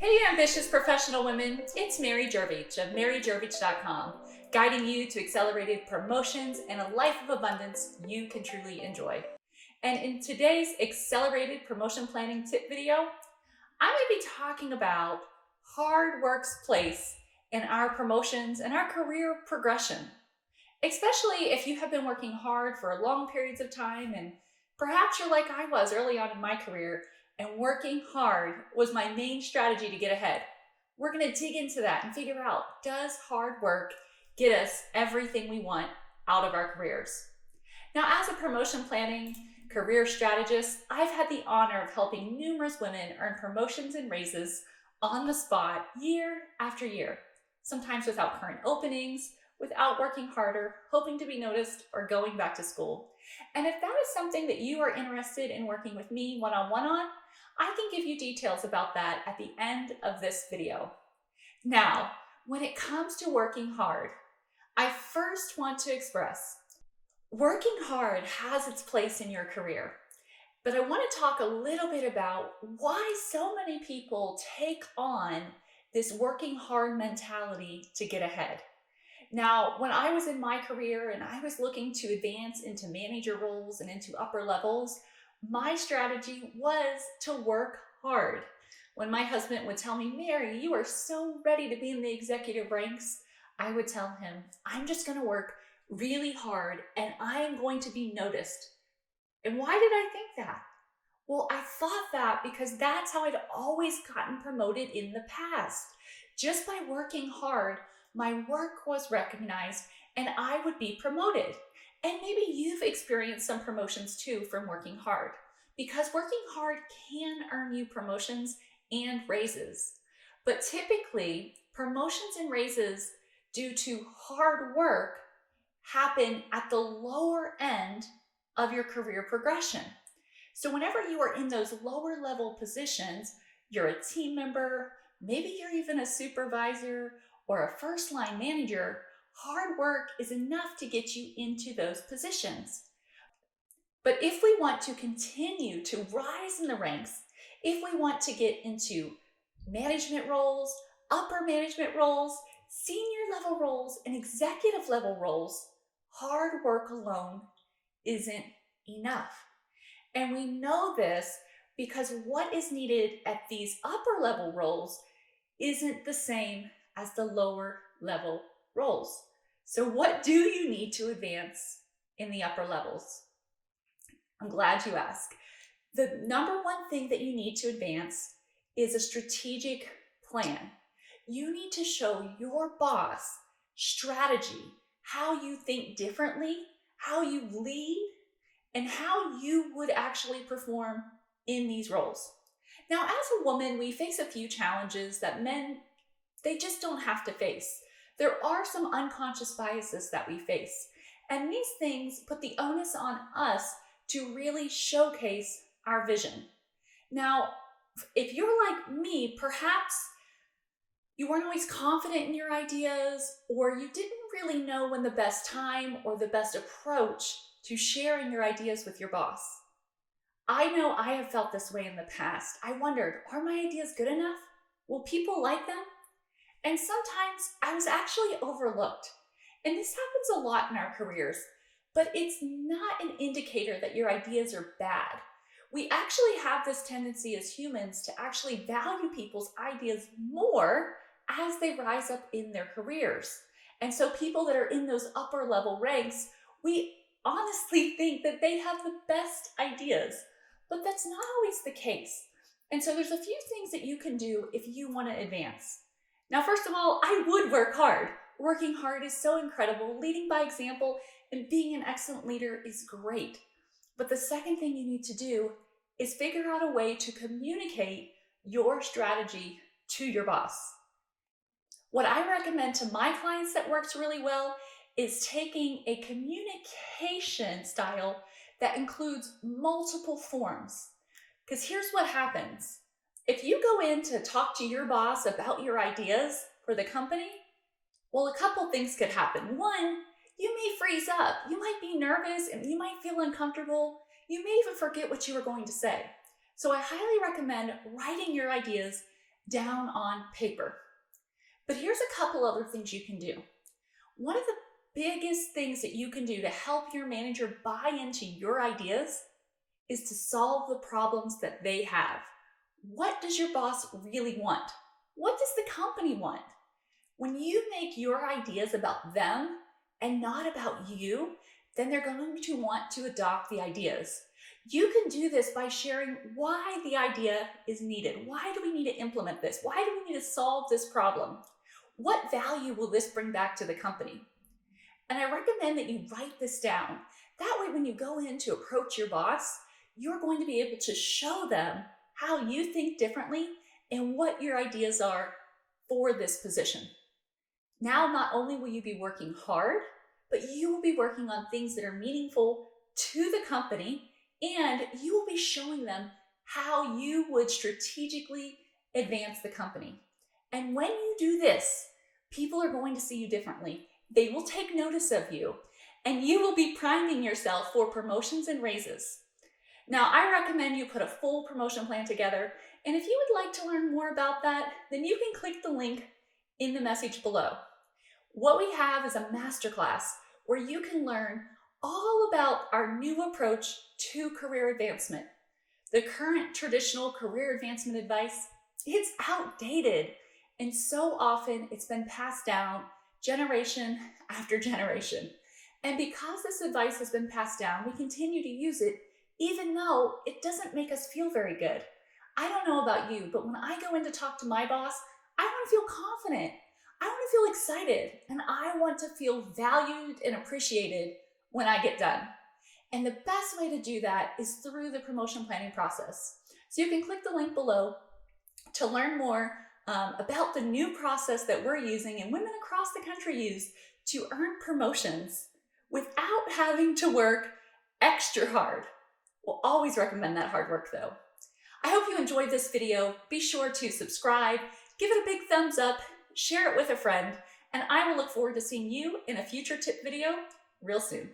Hey ambitious professional women, it's Mary Guirovich of maryguirovich.com, guiding you to accelerated promotions and a life of abundance you can truly enjoy. And in today's accelerated promotion planning tip video, I'm going to be talking about hard work's place in our promotions and our career progression, especially if you have been working hard for long periods of time and perhaps you're like I was early on in my career and working hard was my main strategy to get ahead. We're going to dig into that and figure out, does hard work get us everything we want out of our careers? Now, as a promotion planning career strategist, I've had the honor of helping numerous women earn promotions and raises on the spot year after year, sometimes without current openings, without working harder, hoping to be noticed, or going back to school. And if that is something that you are interested in working with me one-on-one on, I can give you details about that at the end of this video. Now, when it comes to working hard, I first want to express working hard has its place in your career, but I want to talk a little bit about why so many people take on this working hard mentality to get ahead. Now, when I was in my career and I was looking to advance into manager roles and into upper levels, my strategy was to work hard. When my husband would tell me, Mary, you are so ready to be in the executive ranks, I would tell him, I'm just going to work really hard and I'm going to be noticed. And why did I think that? Well, I thought that because that's how I'd always gotten promoted in the past. Just by working hard, my work was recognized and I would be promoted. And maybe you've experienced some promotions too from working hard, because working hard can earn you promotions and raises. But typically, promotions and raises due to hard work happen at the lower end of your career progression. So whenever you are in those lower level positions, you're a team member, maybe you're even a supervisor or a first line manager, hard work is enough to get you into those positions. But if we want to continue to rise in the ranks, if we want to get into management roles, upper management roles, senior level roles, and executive level roles, hard work alone isn't enough. And we know this because what is needed at these upper level roles isn't the same as the lower level roles. So what do you need to advance in the upper levels? I'm glad you asked. The number one thing that you need to advance is a strategic plan. You need to show your boss strategy, how you think differently, how you lead, and how you would actually perform in these roles. Now, as a woman, we face a few challenges that men, they just don't have to face. There are some unconscious biases that we face, and these things put the onus on us to really showcase our vision. Now, if you're like me, perhaps you weren't always confident in your ideas, or you didn't really know when the best time or the best approach to sharing your ideas with your boss. I know I have felt this way in the past. I wondered, are my ideas good enough? Will people like them? And sometimes I was actually overlooked. And this happens a lot in our careers, but it's not an indicator that your ideas are bad. We actually have this tendency as humans to actually value people's ideas more as they rise up in their careers. And so people that are in those upper level ranks, we honestly think that they have the best ideas, but that's not always the case. And so there's a few things that you can do if you want to advance. Now, first of all, I would work hard. Working hard is so incredible. Leading by example and being an excellent leader is great. But the second thing you need to do is figure out a way to communicate your strategy to your boss. What I recommend to my clients that works really well is taking a communication style that includes multiple forms. Because here's what happens. If you go in to talk to your boss about your ideas for the company, well, a couple things could happen. One, you may freeze up. You might be nervous and you might feel uncomfortable. You may even forget what you were going to say. So I highly recommend writing your ideas down on paper. But here's a couple other things you can do. One of the biggest things that you can do to help your manager buy into your ideas is to solve the problems that they have. What does your boss really want? What does the company want? When you make your ideas about them and not about you, then they're going to want to adopt the ideas. You can do this by sharing why the idea is needed. Why do we need to implement this? Why do we need to solve this problem? What value will this bring back to the company? And I recommend that you write this down. That way, when you go in to approach your boss, you're going to be able to show them how you think differently and what your ideas are for this position. Now, not only will you be working hard, but you will be working on things that are meaningful to the company, and you will be showing them how you would strategically advance the company. And when you do this, people are going to see you differently. They will take notice of you, and you will be priming yourself for promotions and raises. Now, I recommend you put a full promotion plan together, and if you would like to learn more about that, then you can click the link in the message below. What we have is a masterclass where you can learn all about our new approach to career advancement. The current traditional career advancement advice, it's outdated, and so often it's been passed down generation after generation. And because this advice has been passed down, we continue to use it even though it doesn't make us feel very good. I don't know about you, but when I go in to talk to my boss, I want to feel confident. I want to feel excited, and I want to feel valued and appreciated when I get done. And the best way to do that is through the promotion planning process. So you can click the link below to learn more about the new process that we're using and women across the country use to earn promotions without having to work extra hard. We'll always recommend that hard work though. I hope you enjoyed this video. Be sure to subscribe, give it a big thumbs up, share it with a friend, and I will look forward to seeing you in a future tip video real soon.